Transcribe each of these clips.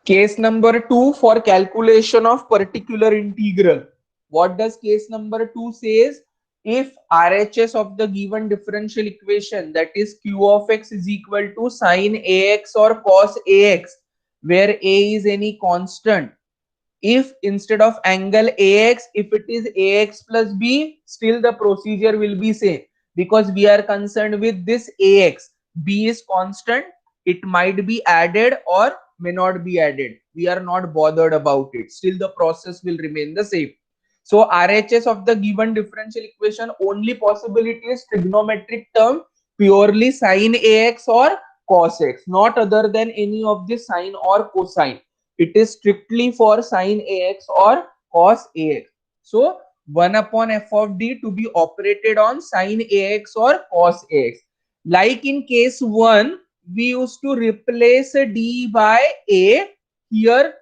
Case number 2 for calculation of particular integral. What does case number 2 says? If RHS of the given differential equation, that is q of x is equal to sine ax or cos ax, where a is any constant. If instead of angle ax, if it is ax plus b, still the procedure will be same, because we are concerned with this ax. B is constant, it might be added or may not be added. We are not bothered about it. Still the process will remain the same. So RHS of the given differential equation, only possibility is trigonometric term, purely sine ax or cos x, not other than any of the sine or cosine. It is strictly for sine ax or cos ax. So 1 upon f of d to be operated on sine ax or cos ax. Like in case 1, we used to replace d by a. Here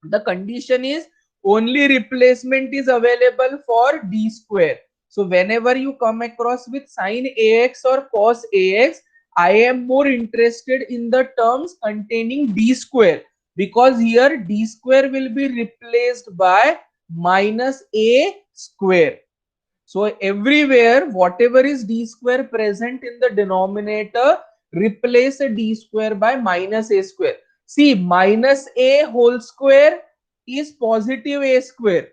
the condition is only replacement is available for d square. So whenever you come across with sine ax or cos ax, I am more interested in the terms containing d square, because here d square will be replaced by minus a square. So everywhere whatever is d square present in the denominator, replace a d square by minus a square. See, minus a whole square is positive a square,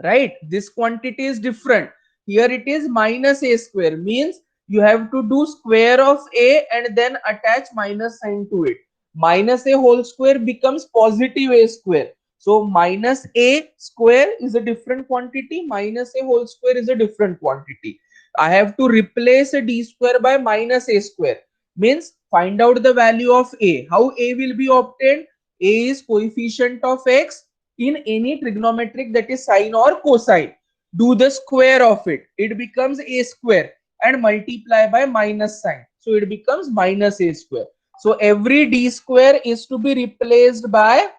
right? This quantity is different. Here it is minus a square, means you have to do square of a and then attach minus sign to it. Minus a whole square becomes positive a square. So minus a square is a different quantity, minus a whole square is a different quantity. I have to replace a d square by minus a square, means find out the value of a. How a will be obtained? A is coefficient of x in any trigonometric, that is sine or cosine. Do the square of it, it becomes a square, and multiply by minus sign, so it becomes minus a square. So every d square is to be replaced by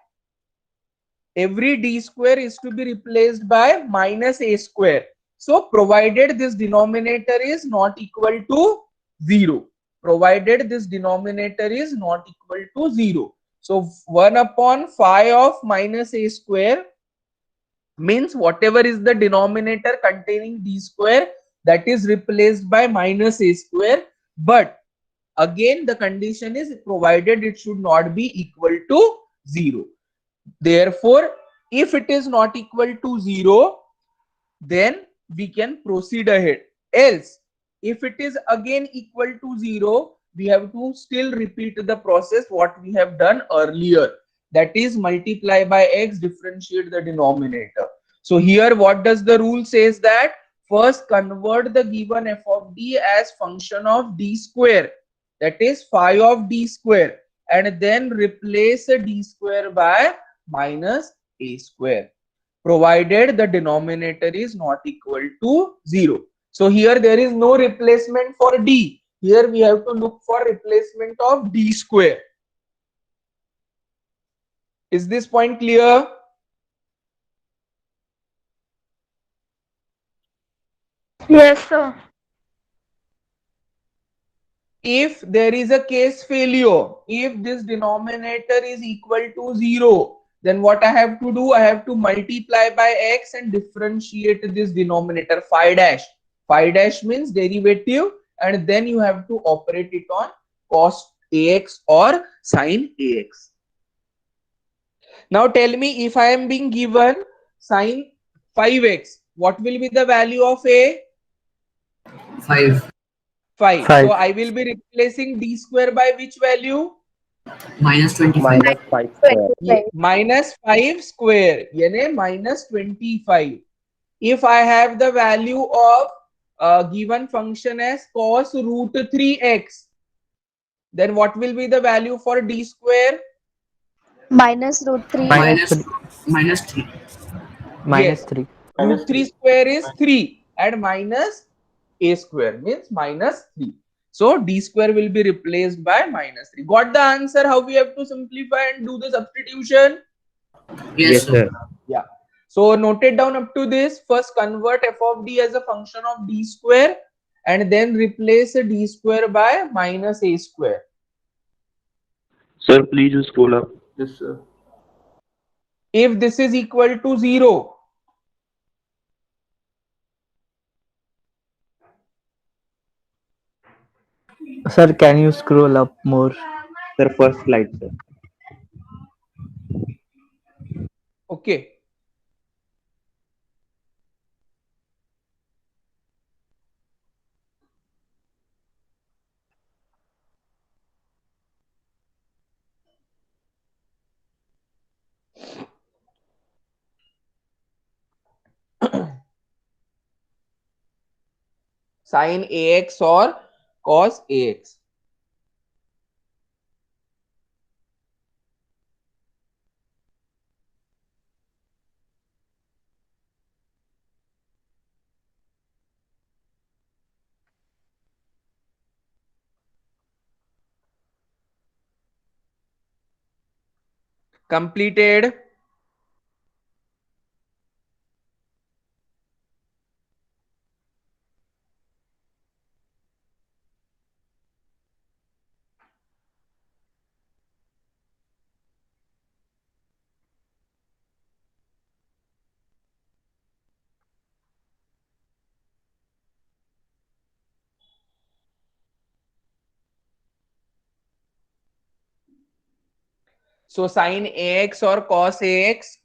minus a square. So provided this denominator is not equal to 0, so 1 upon phi of minus a square means whatever is the denominator containing d square, that is replaced by minus a square. But again the condition is provided it should not be equal to 0. Therefore if it is not equal to 0, then we can proceed ahead. Else if it is again equal to 0, we have to still repeat the process what we have done earlier, that is multiply by x, differentiate the denominator. So here what does the rule says? That first convert the given f of d as function of d square, that is phi of d square, and then replace a d square by minus a square, provided the denominator is not equal to 0. So here there is no replacement for d. Here we have to look for replacement of d square. Is this point clear? Yes, sir. If there is a case failure, if this denominator is equal to 0, then what I have to do? I have to multiply by x and differentiate this denominator phi dash. Phi dash means derivative, and then you have to operate it on cos ax or sine ax. Now tell me, if I am being given sine 5x, what will be the value of a? 5 5. So 5 I will be replacing d square by which value? minus 25 minus 5 square. Minus 5 square, यानी minus 25. If I have the value of given function as cos root 3x, then what will be the value for d square? Minus root 3. minus 3 minus 3 minus Yes. 3 Root 3 square is 3 and minus a square means minus 3. So d square will be replaced by minus 3. Got the answer how we have to simplify and do the substitution? yes sir Yeah. So note it down up to this. First convert f of d as a function of d square and then replace a d square by minus a square. Sir, please scroll up. Yes, sir. if this is equal to 0, Sir, can you scroll up more? Sir, first slide, sir. okay, sin ax or cos ax. Completed. So sin ax or cos ax,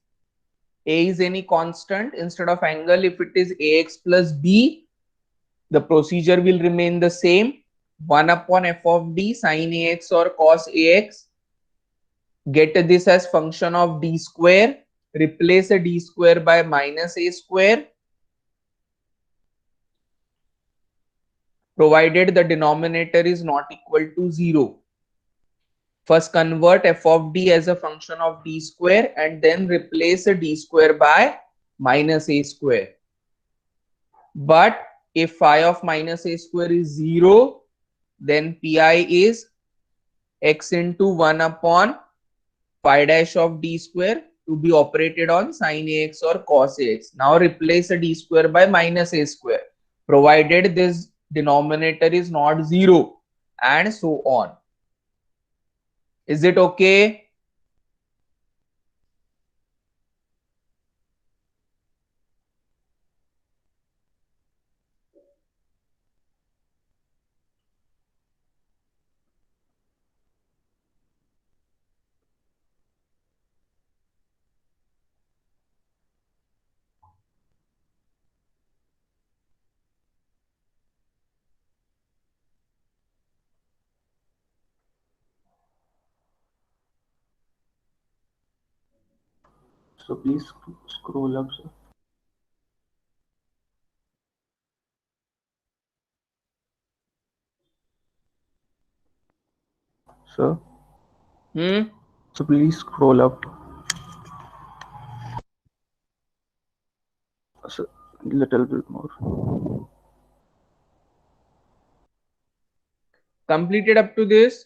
a is any constant instead of angle. If it is ax plus b, the procedure will remain the same. 1 upon f of d sin ax or cos ax. Get this as function of d square. Replace a d square by minus a square, provided the denominator is not equal to 0. First convert f of d as a function of d square and then replace a d square by minus a square. But if phi of minus a square is 0, then pi is x into 1 upon phi dash of d square to be operated on sin ax or cos ax. Now replace a d square by minus a square, provided this denominator is not 0, and so on. Is it okay? So please scroll up, sir. Sir, so please scroll up. Sir, little bit more. Completed up to this?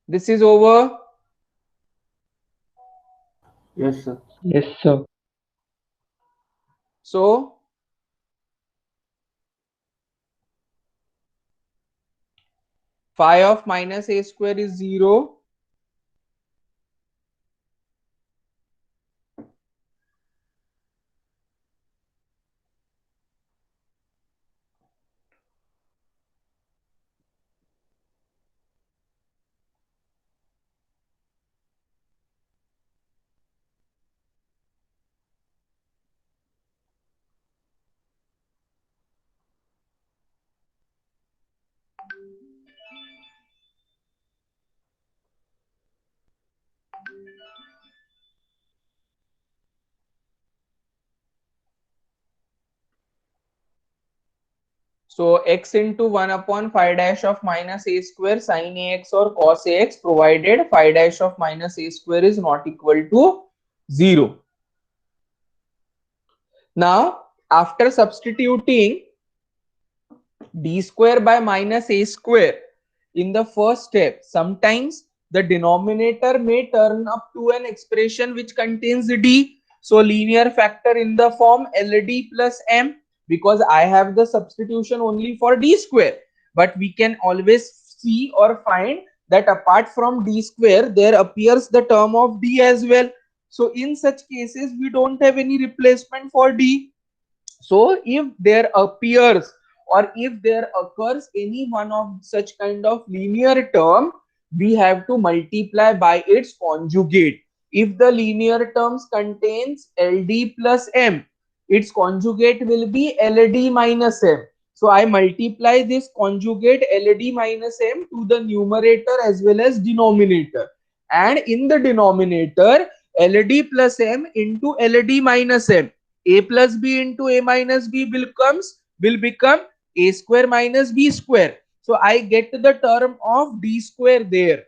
This is over. Yes, sir. Yes, sir. So phi of minus a square is 0. So x into 1 upon phi dash of minus a square sin ax or cos ax, provided phi dash of minus a square is not equal to 0. Now after substituting d square by minus a square in the first step, sometimes the denominator may turn up to an expression which contains d. So linear factor in the form LD plus m, because I have the substitution only for d square. But we can always see or find that apart from d square, there appears the term of d as well. So in such cases, we don't have any replacement for d. So if there appears or if there occurs any one of such kind of linear term, we have to multiply by its conjugate. If the linear terms contains LD plus M, its conjugate will be LD minus M. So I multiply this conjugate LD minus M to the numerator as well as denominator. And in the denominator, LD plus M into LD minus M. A plus b into a minus b will become a square minus b square. So I get the term of d square there,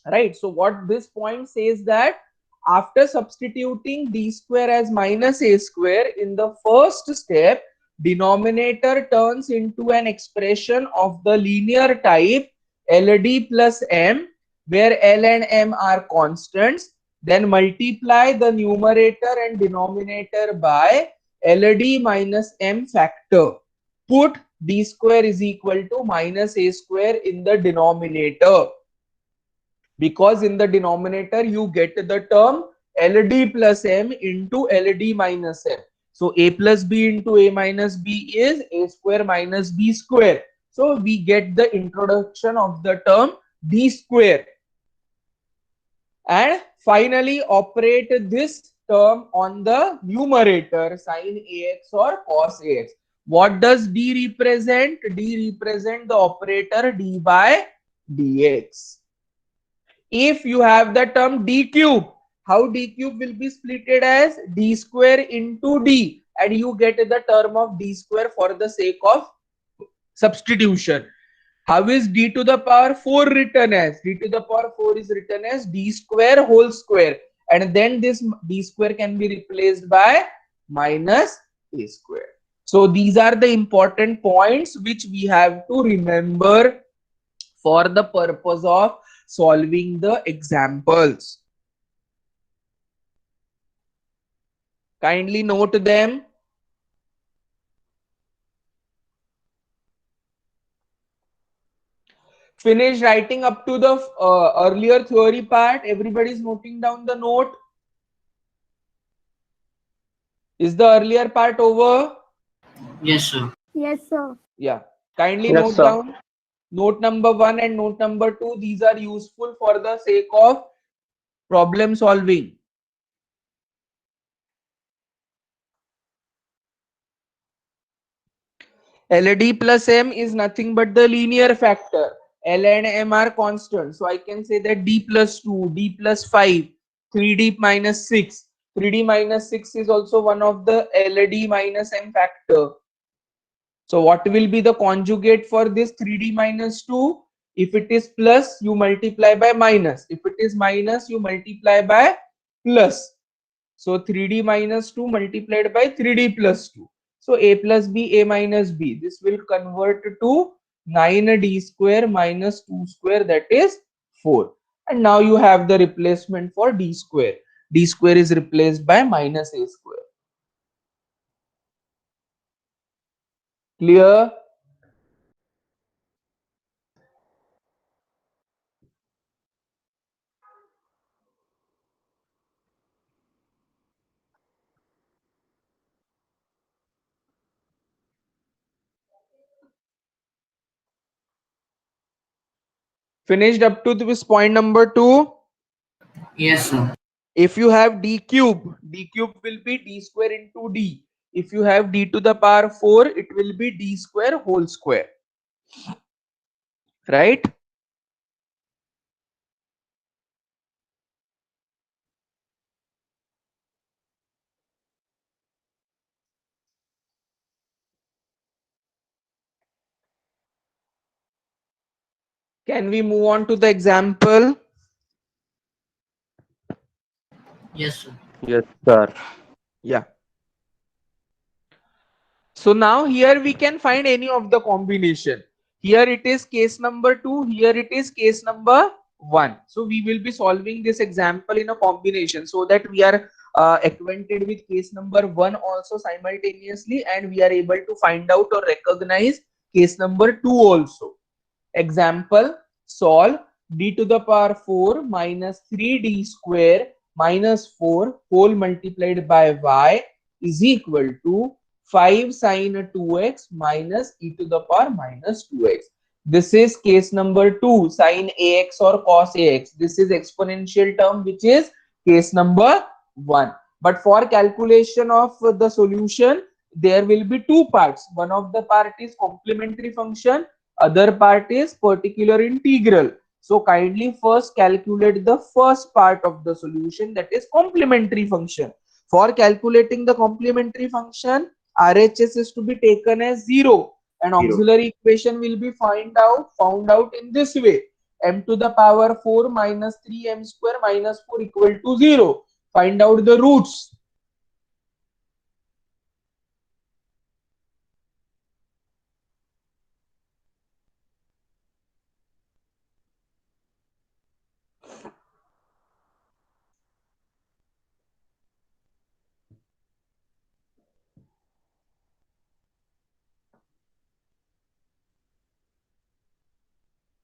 right? So what this point says that after substituting d square as minus a square in the first step, denominator turns into an expression of the linear type LD plus M, where L and M are constants. Then multiply the numerator and denominator by LD minus M factor. Put d square is equal to minus a square in the denominator, because in the denominator you get the term LD plus M into LD minus M. So a plus b into a minus b is a square minus b square. So we get the introduction of the term d square. And finally operate this term on the numerator, sin ax or cos ax. What does d represent? D represent the operator d by dx. If you have the term d cube, how d cube will be splitted as d square into d, and you get the term of d square for the sake of substitution. How is d to the power 4 written as? D to the power 4 is written as d square whole square, and then this d square can be replaced by minus a square. So these are the important points which we have to remember for the purpose of solving the examples. Kindly note them. Finish writing up to the earlier theory part. Everybody is noting down the note. Is the earlier part over? Yes, sir. Yes, sir. Yeah. Kindly Yes, note sir. down note number 1 and note number 2. These are useful for the sake of problem solving. LD plus M is nothing but the linear factor. L and M are constant. So I can say that D plus 2, D plus 5, 3D minus 6. 3D minus 6 is also one of the LD minus M factor. So what will be the conjugate for this 3D minus 2? If it is plus, you multiply by minus. If it is minus, you multiply by plus. So 3D minus 2 multiplied by 3D plus 2. So a plus b, a minus b. This will convert to 9d square minus 2 square, that is 4. And now you have the replacement for d square. D square is replaced by minus a square. Clear? Finished up to this point number 2. Yes, sir. If you have d cube will be d square into d. If you have d to the power 4, it will be d square whole square. Right? Can we move on to the example? Yes, sir. Yes, sir. Yeah. So now here we can find any of the combination. Here it is case number 2, here it is case number 1. So we will be solving this example in a combination so that we are acquainted with case number 1 also simultaneously, and we are able to find out or recognize case number 2 also. Example, solve d to the power 4 minus 3d square minus 4 whole multiplied by y is equal to 5 sine 2x minus e to the power minus 2x. This is case number 2, sine ax or cos ax. This is exponential term, which is case number 1. But for calculation of the solution, there will be two parts. One of the part is complementary function, other part is particular integral. So kindly first calculate the first part of the solution, that is complementary function. For calculating the complementary function, RHS is to be taken as 0 and auxiliary equation will be found out in this way: m to the power 4 minus 3m square minus 4 equal to 0. Find out the roots.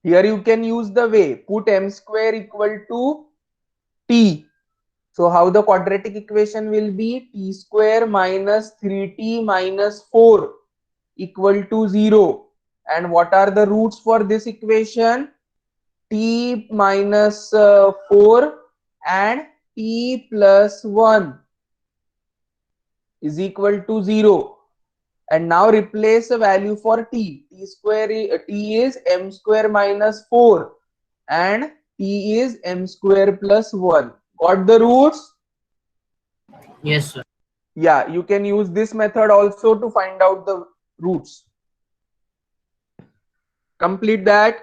Here you can use the way, put m square equal to t. So how the quadratic equation will be? T square minus 3t minus 4 equal to 0. And what are the roots for this equation? T minus 4 and t plus 1 is equal to 0. And now replace a value for t. T is m square minus 4 and t is m square plus 1. Got the roots? Yes, sir. Yeah, you can use this method also to find out the roots. Complete that.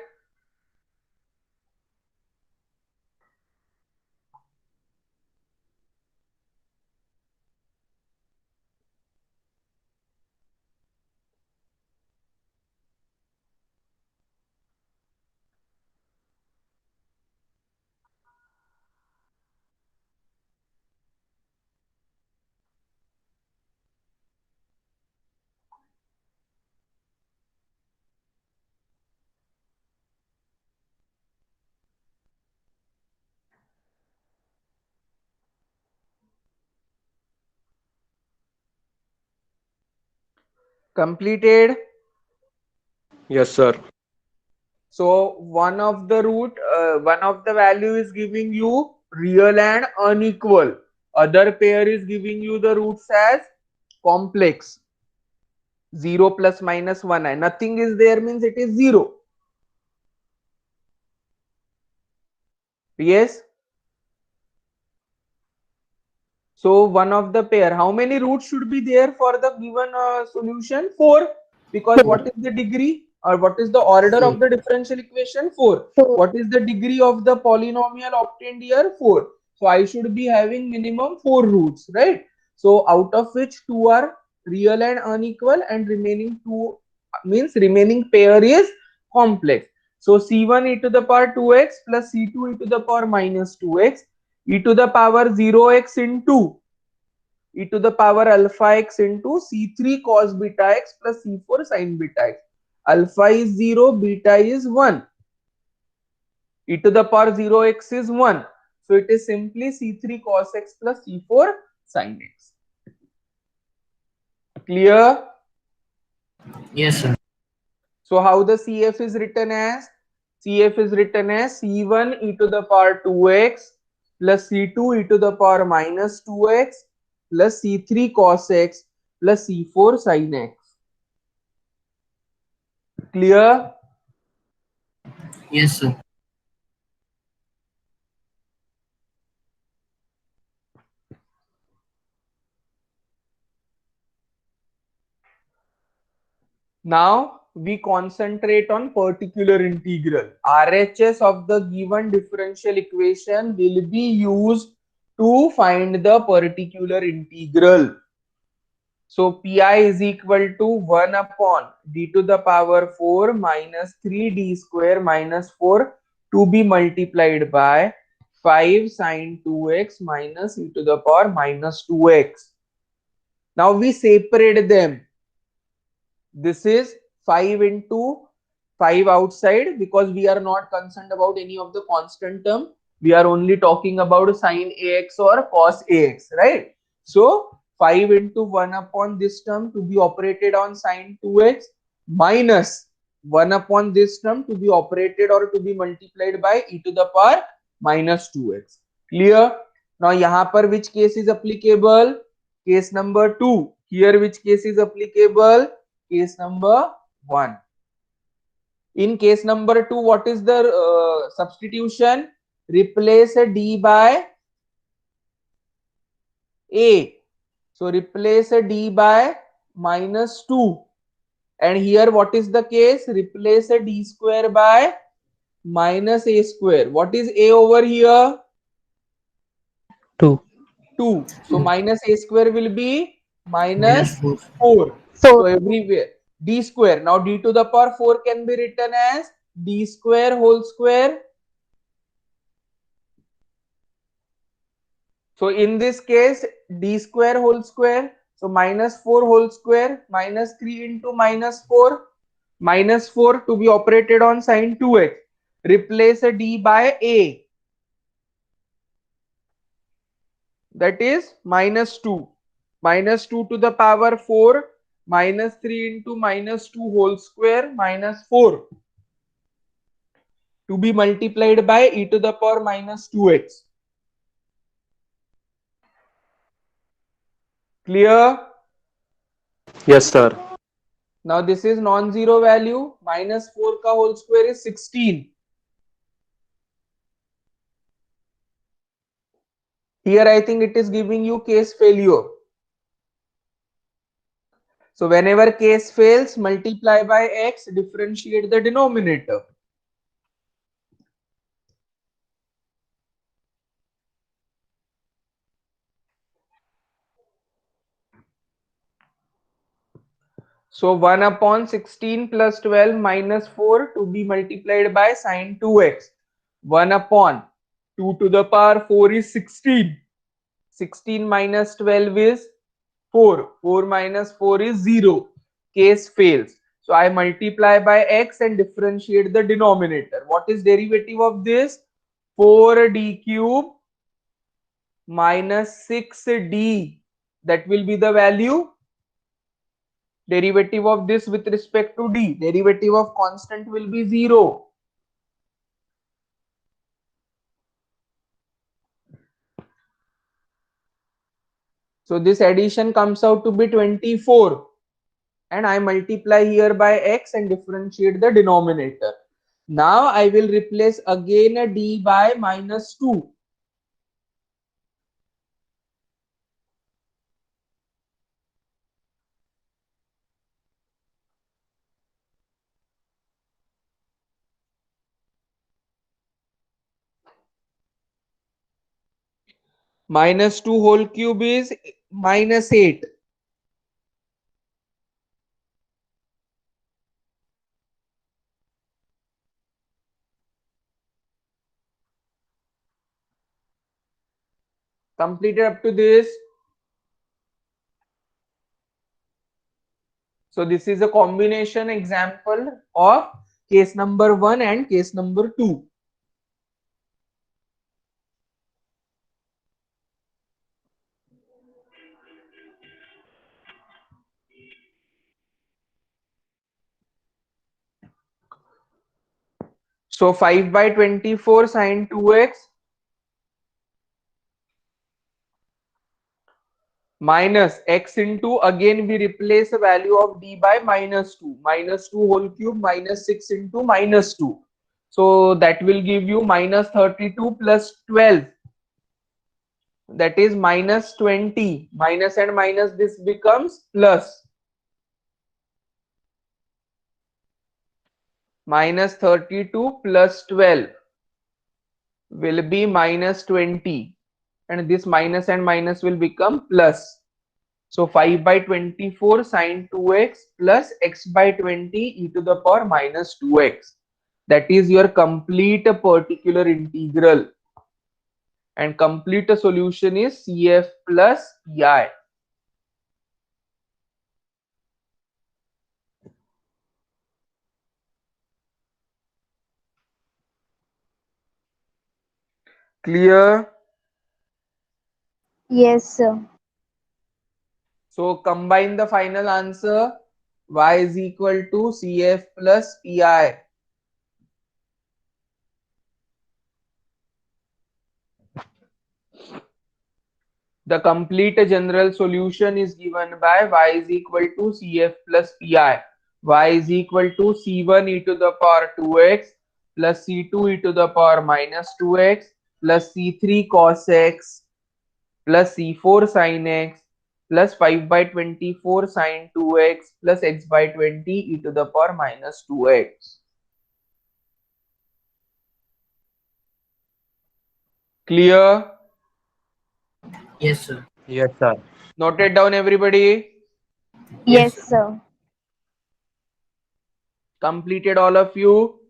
Completed. Yes, sir. So one of the value is giving you real and unequal. Other pair is giving you the roots as complex. 0 plus minus 1 and nothing is there means it is 0. Yes. So one of the pair, how many roots should be there for the given solution? 4. Because what is the degree or what is the order of the differential equation? 4. What is the degree of the polynomial obtained here? 4. So I should be having minimum 4 roots, right? So out of which 2 are real and unequal, and remaining 2 means remaining pair is complex. So C1 e to the power 2x plus C2 e to the power minus 2x e to the power 0x into e to the power alpha x into C3 cos beta x plus C4 sin beta x. Alpha is 0, beta is 1. E to the power 0x is 1. So it is simply C3 cos x plus C4 sin x. Clear? Yes, sir. So how the CF is written as? CF is written as C1 e to the power 2x plus C2 e to the power minus 2x plus C3 cos x plus C4 sin x. Clear? Yes, sir. Now we concentrate on particular integral. RHS of the given differential equation will be used to find the particular integral. So pi is equal to 1 upon d to the power 4 minus 3d square minus 4 to be multiplied by 5 sine 2x minus e to the power minus 2x. Now we separate them. This is 5 into 5 outside, because we are not concerned about any of the constant term. We are only talking about sine ax or cos ax, right? So 5 into 1 upon this term to be operated on sine 2x minus 1 upon this term to be operated or to be multiplied by e to the power minus 2x. Clear? Now यहाँ पर which case is applicable? Case number 2. Here which case is applicable? Case number 1. In case number 2, what is the substitution? Replace a d by a. So replace a d by minus 2. And here what is the case? Replace a d square by minus a square. What is a over here? 2. 2. So minus a square will be Minus minus 4. 4. So 4. everywhere d square. Now d to the power 4 can be written as d square whole square. So in this case d square whole square. So minus 4 whole square minus 3 into minus 4. Minus 4 to be operated on sine 2x. Replace a d by a. That is minus 2. Minus 2 to the power 4 minus 3 into minus 2 whole square minus 4 to be multiplied by e to the power minus 2x. Clear? Yes, sir. Now this is non-zero value. Minus 4 ka whole square is 16. Here I think it is giving you case failure. So whenever case fails, multiply by x, differentiate the denominator. So 1 upon 16 plus 12 minus 4 to be multiplied by sine 2x. 1 upon 2 to the power 4 is 16. 16 minus 12 is 4. 4 minus 4 is 0. Case fails. So I multiply by x and differentiate the denominator. What is derivative of this? 4d cube minus 6d. That will be the value. Derivative of this with respect to d. Derivative of constant will be 0. So this addition comes out to be 24. And I multiply here by x and differentiate the denominator. Now I will replace again a d by minus 2. Minus 2 whole cube is minus 8. Completed up to this. So this is a combination example of case number 1 and case number 2. So 5 by 24 sine 2x minus x into, again we replace the value of d by minus 2. Minus 2 whole cube minus 6 into minus 2. So that will give you minus 32 plus 12. That is minus 20. Minus and minus, this becomes plus. Minus 32 plus 12 will be minus 20. And this minus and minus will become plus. So 5 by 24 sine 2x plus x by 20 e to the power minus 2x. That is your complete particular integral. And complete solution is CF plus PI. Clear? Yes, sir. So combine the final answer. Y is equal to CF plus PI. The complete general solution is given by y is equal to CF plus PI. Y is equal to C1 e to the power 2x plus C2 e to the power minus 2x plus C3 cos x plus C4 sin x plus 5 by 24 sin 2x plus x by 20 e to the power minus 2x. Clear? Yes, sir. Yes, sir. Noted down, everybody. Yes, sir. Completed, all of you?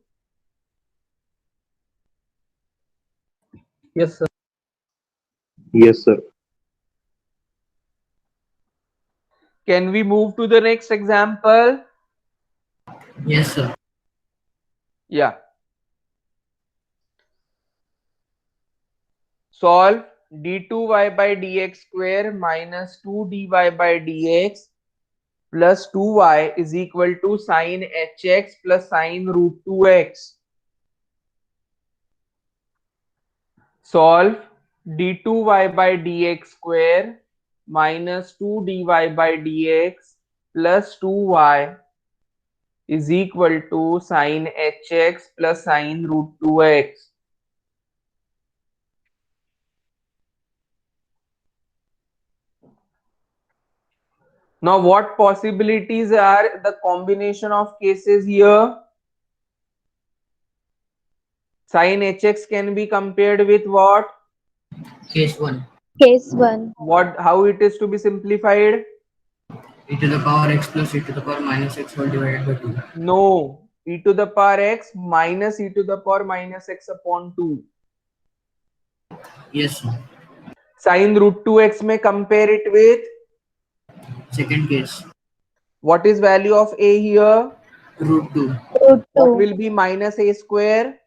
Yes, sir. Yes, sir. Can we move to the next example? Yes, sir. Yeah. Solve d2y by dx square minus 2dy by dx plus 2y is equal to sine hx plus sine root 2x. Solve d2y by dx square minus 2dy by dx plus 2y is equal to sine hx plus sine root 2x. Now, what possibilities are the combination of cases here? Sin hx can be compared with what? Case 1. Case 1. What? How it is to be simplified? E to the power x plus e to the power minus x whole divided by 2. No. E to the power x minus e to the power minus x upon 2. Yes, sir. Sin root 2x may compare it with? Second case. What is value of a here? Root 2. Root What 2. will be minus a square?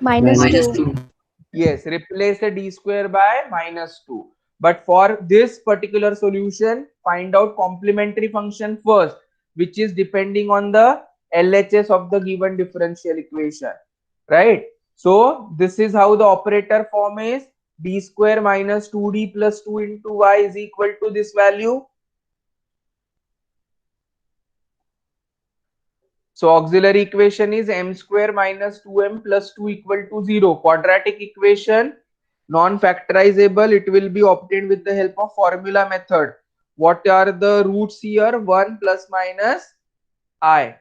Minus Minus 2. 2. Yes, replace the d square by minus 2. But for this particular solution, find out complementary function first, which is depending on the LHS of the given differential equation, right? So this is how the operator form is. D square minus 2d plus 2 into y is equal to this value. So auxiliary equation is m square minus 2m plus 2 equal to 0. Quadratic equation, non-factorizable, it will be obtained with the help of formula method. What are the roots here? 1 plus minus I.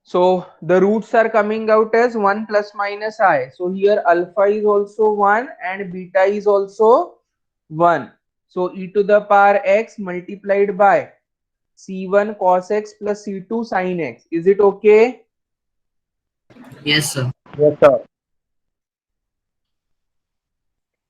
So the roots are coming out as 1 plus minus I. So here alpha is also 1 and beta is also 1. So e to the power x multiplied by c1 cos x plus c2 sin x. Is it okay? Yes, sir. Yes, sir.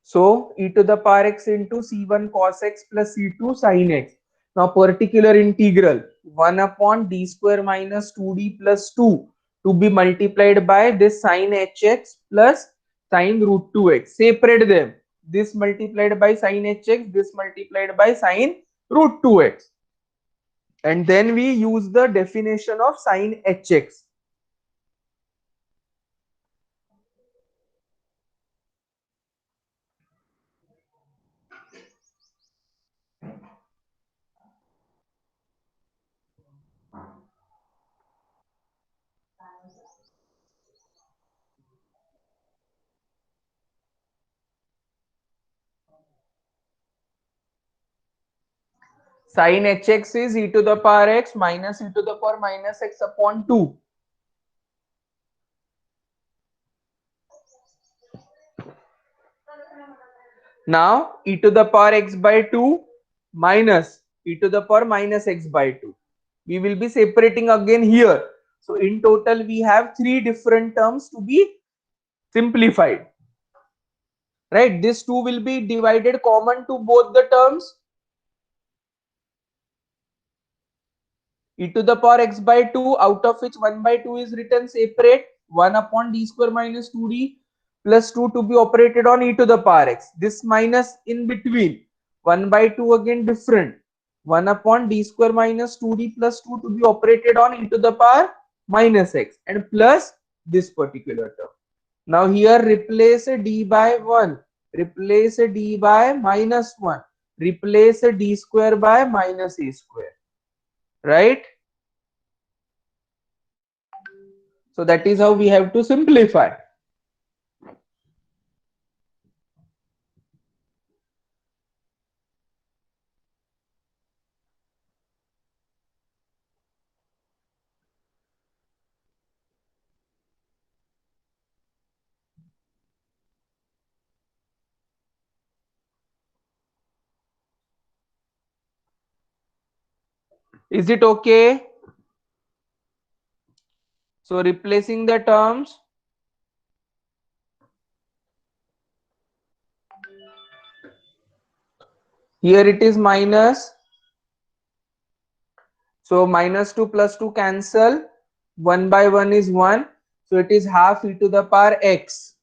So e to the power x into c1 cos x plus c2 sin x. Now particular integral 1 upon d square minus 2d plus 2 to be multiplied by this sin hx plus sin root 2x. Separate them. This multiplied by sin hx, this multiplied by sin root 2x. And then we use the definition of sin hx. Sin hx is e to the power x minus e to the power minus x upon 2. Now e to the power x by 2 minus e to the power minus x by 2. We will be separating again here. So in total we have 3 different terms to be simplified. Right? This 2 will be divided common to both the terms. E to the power x by 2, out of which 1 by 2 is written separate, 1 upon d square minus 2d plus 2 to be operated on e to the power x. This minus in between, 1 by 2 again different, 1 upon d square minus 2d plus 2 to be operated on e to the power minus x, and plus this particular term. Now here replace a d by 1, replace a d by minus 1, replace a d square by minus a square. Right? So that is how we have to simplify. Is it okay? So replacing the terms. Here it is minus. So minus 2 plus 2 cancel. 1 by 1 is 1. So it is half e to the power x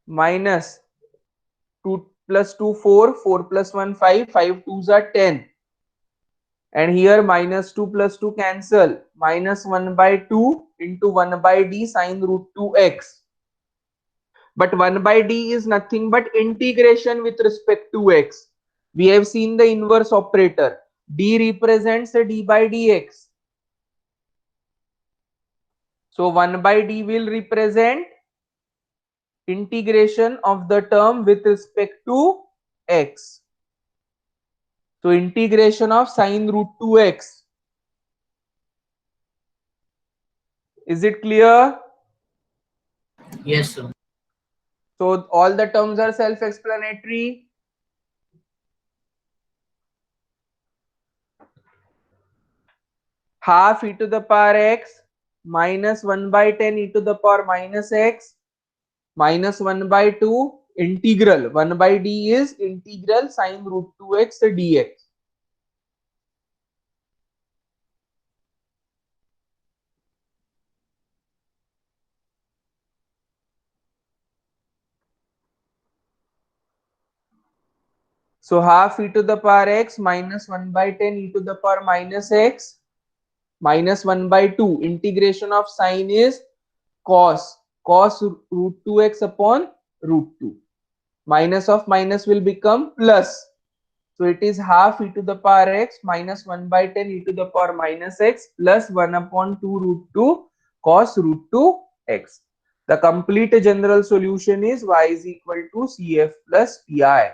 minus 2 plus 2 4, 4 plus 1 5, 5 2s are 10. And here minus 2 plus 2 cancel. Minus 1 by 2 into 1 by d sine root 2x. But 1 by d is nothing but integration with respect to x. We have seen the inverse operator. D represents a d by dx. So 1 by d will represent integration of the term with respect to x. So integration of sine root 2x. Is it clear? Yes, sir. So all the terms are self-explanatory. Half e to the power x minus 1 by 10 e to the power minus x minus 1 by 2 integral 1 by d is integral sine root 2x dx. So half e to the power x minus 1 by 10 e to the power minus x minus 1 by 2 integration of sine is cos root 2x upon root 2. Minus of minus will become plus. So it is half e to the power x minus 1 by 10 e to the power minus x plus 1 upon 2 root 2 cos root 2 x. The complete general solution is y is equal to CF plus PI.